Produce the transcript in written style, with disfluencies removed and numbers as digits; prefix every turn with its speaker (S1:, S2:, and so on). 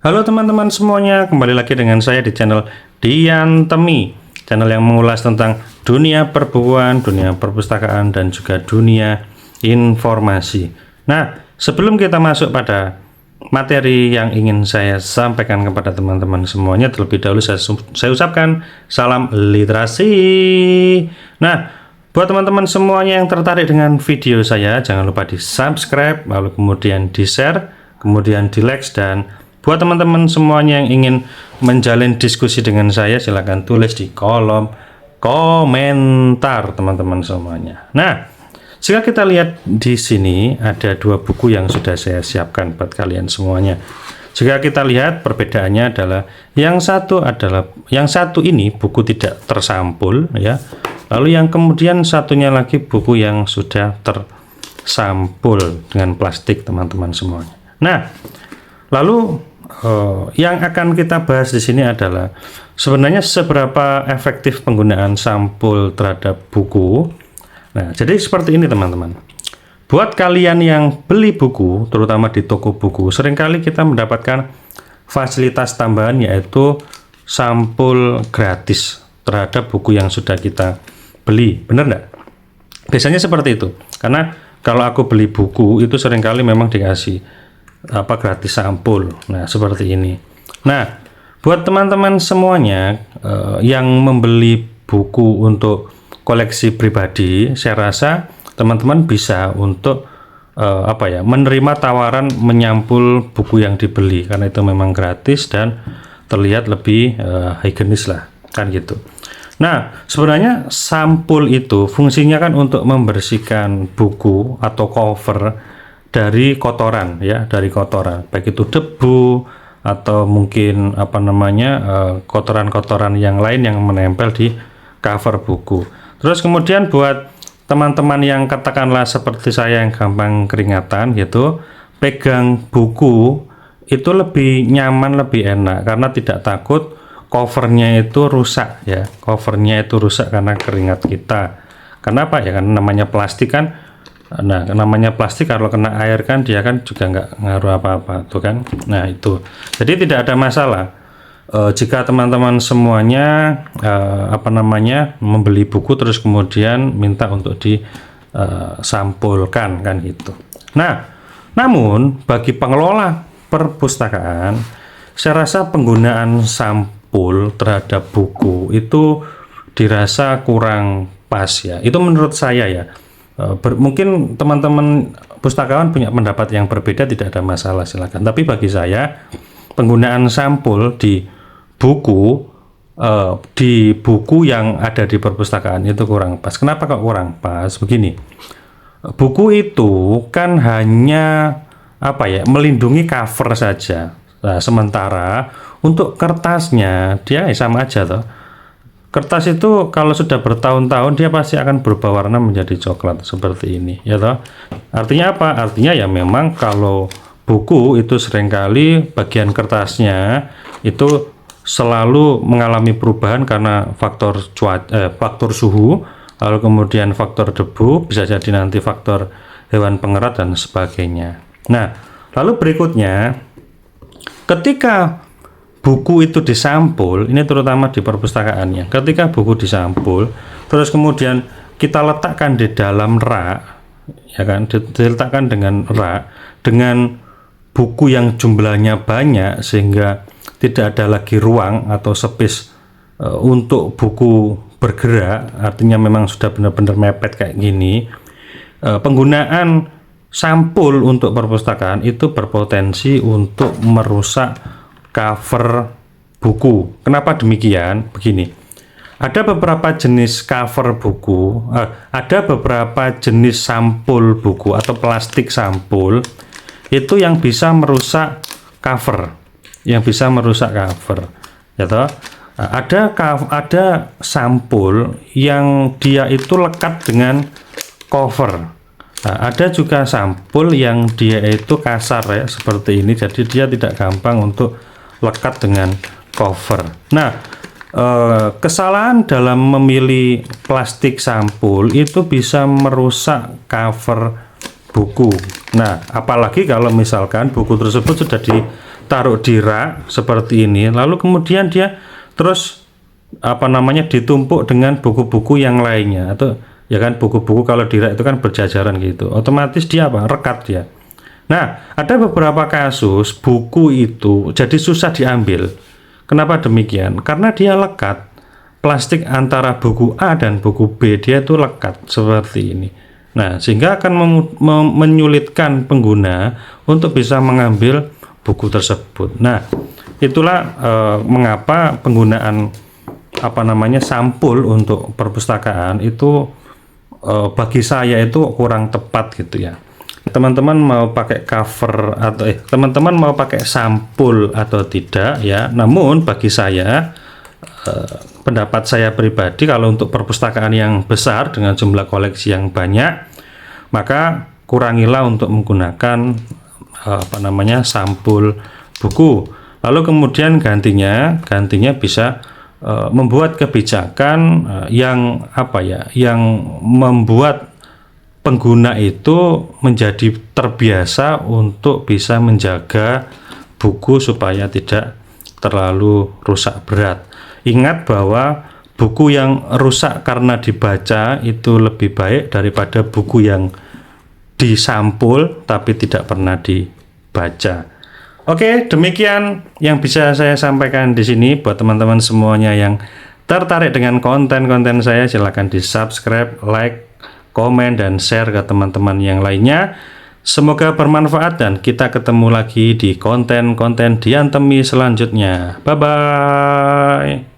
S1: Halo teman-teman semuanya, kembali lagi dengan saya di channel Dian Temi, channel yang mengulas tentang dunia perbukuan, dunia perpustakaan, dan juga dunia informasi. Nah, sebelum kita masuk pada materi yang ingin saya sampaikan kepada teman-teman semuanya, terlebih dahulu saya ucapkan salam literasi. Nah, buat teman-teman semuanya yang tertarik dengan video saya, jangan lupa di subscribe, lalu kemudian di share, kemudian di like, dan buat teman-teman semuanya yang ingin menjalin diskusi dengan saya, silahkan tulis di kolom komentar teman-teman semuanya. Nah, jika kita lihat di sini ada dua buku yang sudah saya siapkan buat kalian semuanya. Jika kita lihat perbedaannya adalah yang satu ini buku tidak tersampul ya. Lalu yang kemudian satunya lagi buku yang sudah tersampul dengan plastik teman-teman semuanya. Nah, lalu yang akan kita bahas di sini adalah sebenarnya seberapa efektif penggunaan sampul terhadap buku. Nah, jadi seperti ini teman-teman. Buat kalian yang beli buku, terutama di toko buku, seringkali kita mendapatkan fasilitas tambahan yaitu sampul gratis terhadap buku yang sudah kita beli. Bener nggak? Biasanya seperti itu. Karena kalau aku beli buku itu seringkali memang dikasih gratis sampul. Nah, seperti ini. Nah, buat teman-teman semuanya yang membeli buku untuk koleksi pribadi, saya rasa teman-teman bisa untuk menerima tawaran menyampul buku yang dibeli, karena itu memang gratis dan terlihat lebih higienis lah, kan gitu. Nah, sebenarnya sampul itu fungsinya kan untuk membersihkan buku atau cover dari kotoran ya, dari kotoran, baik itu debu atau mungkin kotoran-kotoran yang lain yang menempel di cover buku. Terus kemudian buat teman-teman yang katakanlah seperti saya yang gampang keringatan gitu, pegang buku itu lebih nyaman, lebih enak karena tidak takut covernya itu rusak ya. Covernya itu rusak karena keringat kita. Kenapa ya? Karena namanya plastik kan. Nah, namanya plastik kalau kena air kan dia kan juga nggak ngaruh apa-apa tuh kan. Nah, itu. Jadi tidak ada masalah jika teman-teman semuanya membeli buku terus kemudian minta untuk disampulkan kan gitu. Nah, namun bagi pengelola perpustakaan, saya rasa penggunaan sampul terhadap buku itu dirasa kurang pas ya. Itu menurut saya ya. Mungkin teman-teman pustakawan punya pendapat yang berbeda, tidak ada masalah, silakan. Tapi bagi saya penggunaan sampul di buku yang ada di perpustakaan itu kurang pas. Kenapa kok kurang pas? Begini, buku itu kan hanya melindungi cover saja. Nah, sementara untuk kertasnya dia sama aja toh. Kertas itu kalau sudah bertahun-tahun dia pasti akan berubah warna menjadi coklat seperti ini ya toh. Artinya apa? Artinya ya memang kalau buku itu seringkali bagian kertasnya itu selalu mengalami perubahan karena faktor suhu, lalu kemudian faktor debu, bisa jadi nanti faktor hewan pengerat dan sebagainya. Nah, lalu berikutnya ketika buku itu disampul, ini terutama di perpustakaannya. Ketika buku disampul, terus kemudian kita letakkan di dalam rak, ya kan, diletakkan dengan rak dengan buku yang jumlahnya banyak sehingga tidak ada lagi ruang atau space untuk buku bergerak. Artinya memang sudah benar-benar mepet kayak gini. Penggunaan sampul untuk perpustakaan itu berpotensi untuk merusak cover buku. Kenapa demikian? Begini, ada beberapa jenis cover buku, ada beberapa jenis sampul buku atau plastik sampul itu yang bisa merusak cover, ya toh. Ada sampul yang dia itu lekat dengan cover. Nah, ada juga sampul yang dia itu kasar ya, seperti ini, jadi dia tidak gampang untuk lekat dengan cover. Nah, kesalahan dalam memilih plastik sampul itu bisa merusak cover buku. Nah, apalagi kalau misalkan buku tersebut sudah ditaruh di rak seperti ini, lalu kemudian dia terus ditumpuk dengan buku-buku yang lainnya, atau ya kan, buku-buku kalau di rak itu kan berjajaran gitu, otomatis dia rekat dia. Nah, ada beberapa kasus buku itu jadi susah diambil. Kenapa demikian? Karena dia lekat. Plastik antara buku A dan buku B dia itu lekat seperti ini. Nah, sehingga akan menyulitkan pengguna untuk bisa mengambil buku tersebut. Nah, itulah mengapa penggunaan sampul untuk perpustakaan itu bagi saya itu kurang tepat gitu ya. Teman-teman mau pakai cover atau teman-teman mau pakai sampul atau tidak ya. Namun bagi saya, pendapat saya pribadi, kalau untuk perpustakaan yang besar dengan jumlah koleksi yang banyak, maka kurangilah untuk menggunakan sampul buku. Lalu kemudian gantinya bisa membuat kebijakan yang membuat pengguna itu menjadi terbiasa untuk bisa menjaga buku supaya tidak terlalu rusak berat. Ingat bahwa buku yang rusak karena dibaca itu lebih baik daripada buku yang disampul tapi tidak pernah dibaca. Oke, demikian yang bisa saya sampaikan di sini. Buat teman-teman semuanya yang tertarik dengan konten-konten saya, silahkan di-subscribe, like, komen, dan share ke teman-teman yang lainnya. Semoga bermanfaat dan kita ketemu lagi di konten-konten Dian Temi selanjutnya. Bye-bye.